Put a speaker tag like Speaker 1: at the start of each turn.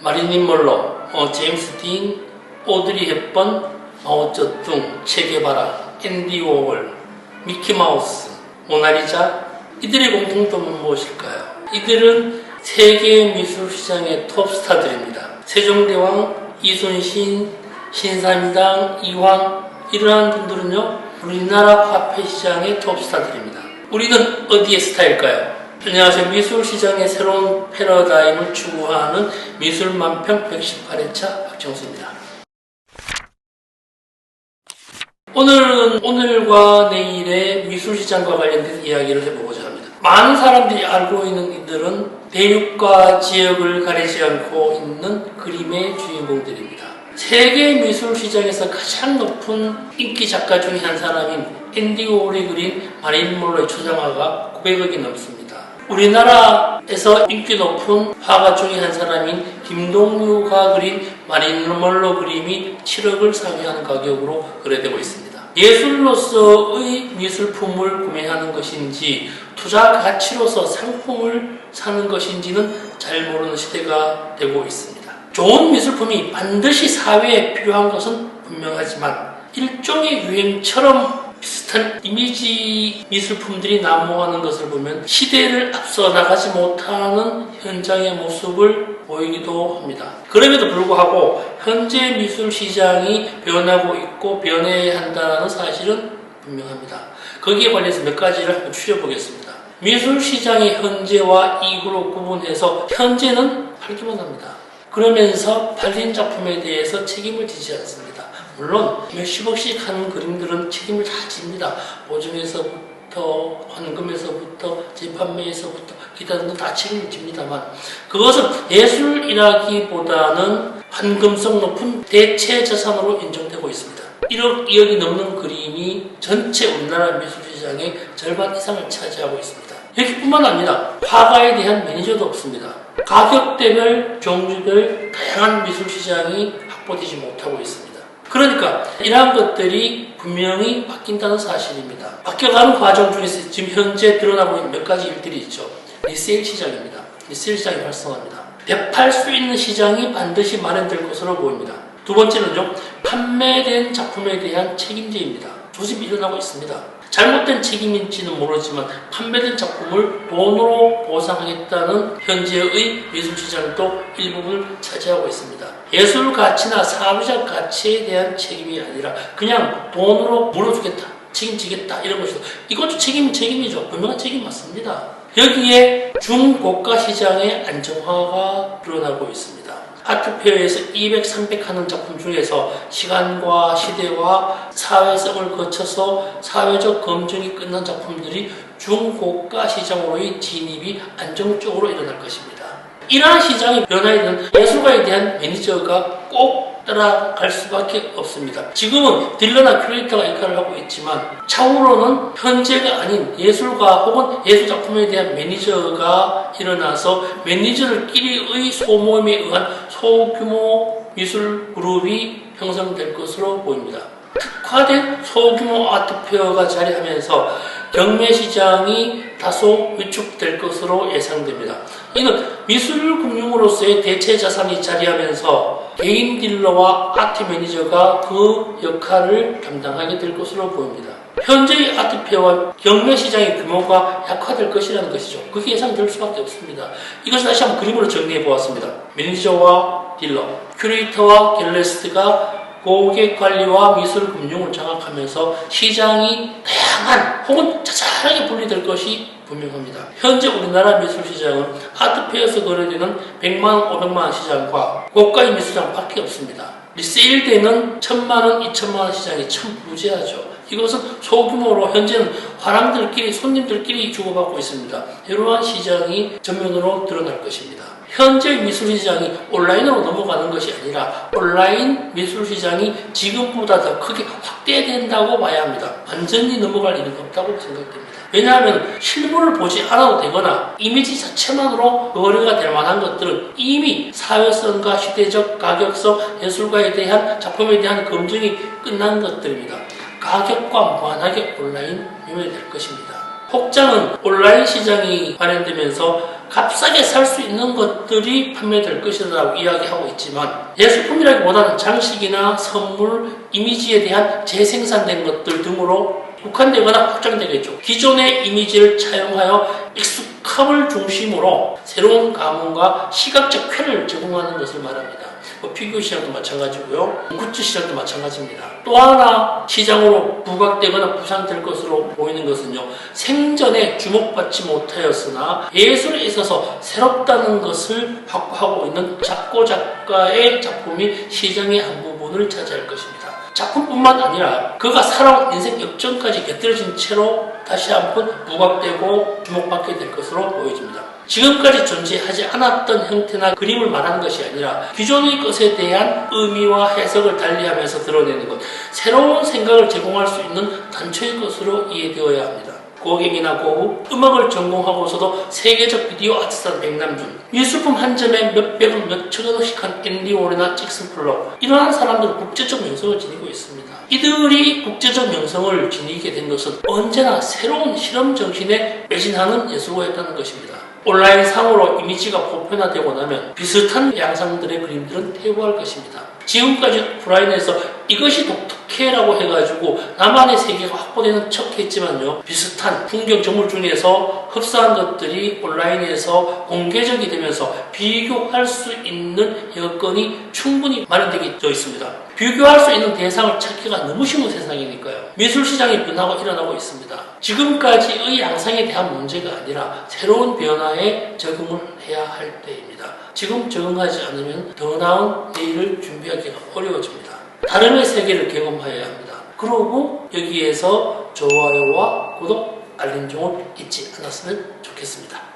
Speaker 1: 마릴린 먼로, 제임스 딘, 오드리 헵번, 마오쩌둥, 체게바라, 앤디 워홀, 미키마우스, 모나리자, 이들의 공통점은 무엇일까요? 이들은 세계 미술시장의 톱스타들입니다. 세종대왕, 이순신, 신사임당, 이황, 이러한 분들은요, 우리나라 화폐시장의 톱스타들입니다. 우리는 어디의 스타일까요? 안녕하세요. 미술시장의 새로운 패러다임을 추구하는 미술만평 118회차 박정수입니다. 오늘은 오늘과 내일의 미술시장과 관련된 이야기를 해보고자 합니다. 많은 사람들이 알고 있는 이들은 대륙과 지역을 가리지 않고 있는 그림의 주인공들입니다. 세계 미술시장에서 가장 높은 인기 작가 중에 한 사람인 앤디 워홀이 그린 마릴린 먼로의 초상화가 900억이 넘습니다. 우리나라에서 인기 높은 화가 중에 한 사람인 김동유가 그린 마릴린 먼로 그림이 7억을 상회하는 가격으로 거래되고 있습니다. 예술로서의 미술품을 구매하는 것인지 투자 가치로서 상품을 사는 것인지는 잘 모르는 시대가 되고 있습니다. 좋은 미술품이 반드시 사회에 필요한 것은 분명하지만 일종의 유행처럼 비슷한 이미지 미술품들이 난무하는 것을 보면 시대를 앞서 나가지 못하는 현장의 모습을 보이기도 합니다. 그럼에도 불구하고 현재 미술 시장이 변하고 있고 변해야 한다는 사실은 분명합니다. 거기에 관해서 몇 가지를 한번 추려보겠습니다. 미술 시장이 현재와 이후로 구분해서 현재는 팔기만 합니다. 그러면서 팔린 작품에 대해서 책임을 지지 않습니다. 물론 몇십억씩 하는 그림들은 책임을 다 집니다. 보증에서부터 환금에서부터 재판매에서부터 기타 등등 다 책임을 집니다만 그것은 예술이라기보다는 환금성 높은 대체 자산으로 인정되고 있습니다. 1억, 2억이 넘는 그림이 전체 우리나라 미술시장의 절반 이상을 차지하고 있습니다. 여기뿐만 아니라 화가에 대한 매니저도 없습니다. 가격대별, 종류별 다양한 미술시장이 확보되지 못하고 있습니다. 그러니까 이러한 것들이 분명히 바뀐다는 사실입니다. 바뀌어가는 과정 중에서 지금 현재 드러나고 있는 몇 가지 일들이 있죠. 리세일 시장입니다. 리세일 시장이 활성화합니다. 되팔 수 있는 시장이 반드시 마련될 것으로 보입니다. 두 번째는요, 판매된 작품에 대한 책임제입니다. 조짐이 일어나고 있습니다. 잘못된 책임인지는 모르지만 판매된 작품을 돈으로 보상하겠다는 현재의 미술시장도 일부분을 차지하고 있습니다. 예술 가치나 사회적 가치에 대한 책임이 아니라 그냥 돈으로 물어주겠다, 책임지겠다 이런 것이죠. 이것도 책임이죠. 분명한 책임 맞습니다. 여기에 중고가 시장의 안정화가 드러나고 있습니다. 아트페어에서 200, 300 하는 작품 중에서 시간과 시대와 사회성을 거쳐서 사회적 검증이 끝난 작품들이 중고가 시장으로의 진입이 안정적으로 일어날 것입니다. 이러한 시장의 변화에는 예술가에 대한 매니저가 꼭 따라갈 수밖에 없습니다. 지금은 딜러나 큐레이터가 역할을 하고 있지만 차후로는 현재가 아닌 예술가 혹은 예술작품에 대한 매니저가 일어나서 매니저들끼리의 소모임에 의한 소규모 미술 그룹이 형성될 것으로 보입니다. 특화된 소규모 아트페어가 자리하면서 경매시장이 다소 위축될 것으로 예상됩니다. 이는 미술금융으로서의 대체 자산이 자리하면서 개인 딜러와 아트 매니저가 그 역할을 담당하게 될 것으로 보입니다. 현재의 아트페어와 경매시장의 규모가 약화될 것이라는 것이죠. 그게 예상될 수밖에 없습니다. 이것을 다시 한번 그림으로 정리해 보았습니다. 매니저와 딜러, 큐레이터와 갤러리스트가 고객 관리와 미술 금융을 장악하면서 시장이 다양한 혹은 자잘하게 분리될 것이 분명합니다. 현재 우리나라 미술 시장은 아트페어에서 거래되는 100만원, 500만원 시장과 고가의 미술장 밖에 없습니다. 리세일되는 1000만원, 2000만원 시장이 참 무제하죠. 이것은 소규모로 현재는 화랑들끼리, 손님들끼리 주고받고 있습니다. 이러한 시장이 전면으로 드러날 것입니다. 현재 미술시장이 온라인으로 넘어가는 것이 아니라 온라인 미술시장이 지금보다 더 크게 확대된다고 봐야 합니다. 완전히 넘어갈 일은 없다고 생각됩니다. 왜냐하면 실물을 보지 않아도 되거나 이미지 자체만으로 거래가 될 만한 것들은 이미 사회성과 시대적 가격성, 예술가에 대한 작품에 대한 검증이 끝난 것들입니다. 가격과 무한하게 온라인 매매될 것입니다. 혹자는 온라인 시장이 발현되면서 값싸게 살 수 있는 것들이 판매될 것이라고 이야기하고 있지만 예술품이라기보다는 장식이나 선물, 이미지에 대한 재생산된 것들 등으로 국한되거나 확장되겠죠. 기존의 이미지를 차용하여 익숙함을 중심으로 새로운 감흥과 시각적 쾌를 제공하는 것을 말합니다. 피규어 시장도 마찬가지고요. 굿즈 시장도 마찬가지입니다. 또 하나 시장으로 부각되거나 부상될 것으로 보이는 것은요. 생전에 주목받지 못하였으나 예술에 있어서 새롭다는 것을 확보하고 있는 작고 작가의 작품이 시장의 한 부분을 차지할 것입니다. 작품뿐만 아니라 그가 살아온 인생 역전까지 곁들여진 채로 다시 한번 부각되고 주목받게 될 것으로 보여집니다. 지금까지 존재하지 않았던 형태나 그림을 말하는 것이 아니라 기존의 것에 대한 의미와 해석을 달리하면서 드러내는 것, 새로운 생각을 제공할 수 있는 단초의 것으로 이해되어야 합니다. 고객이나 고우, 음악을 전공하고서도 세계적 비디오 아티스트한 백남준, 미술품 한 점에 몇백원, 몇천원씩 한 앤디 워렌이나 잭슨 플러, 이러한 사람들은 국제적 명성을 지니고 있습니다. 이들이 국제적 명성을 지니게 된 것은 언제나 새로운 실험 정신에 매진하는 예술가였다는 것입니다. 온라인 상으로 이미지가 보편화되고 나면 비슷한 양상들의 그림들은 퇴보할 것입니다. 지금까지 오프라인에서 이것이 독특해라고 해가지고 나만의 세계가 확보되는 척 했지만요. 비슷한 풍경 정물 중에서 흡사한 것들이 온라인에서 공개적이 되면서 비교할 수 있는 여건이 충분히 마련되어 있습니다. 비교할 수 있는 대상을 찾기가 너무 쉬운 세상이니까요. 미술시장이 변화가 일어나고 있습니다. 지금까지의 양상에 대한 문제가 아니라 새로운 변화에 적응을 해야 할 때입니다. 지금 적응하지 않으면 더 나은 내일을 준비하기가 어려워집니다. 다름의 세계를 경험하여야 합니다. 그러고 여기에서 좋아요와 구독, 알림 종을 잊지 않았으면 좋겠습니다.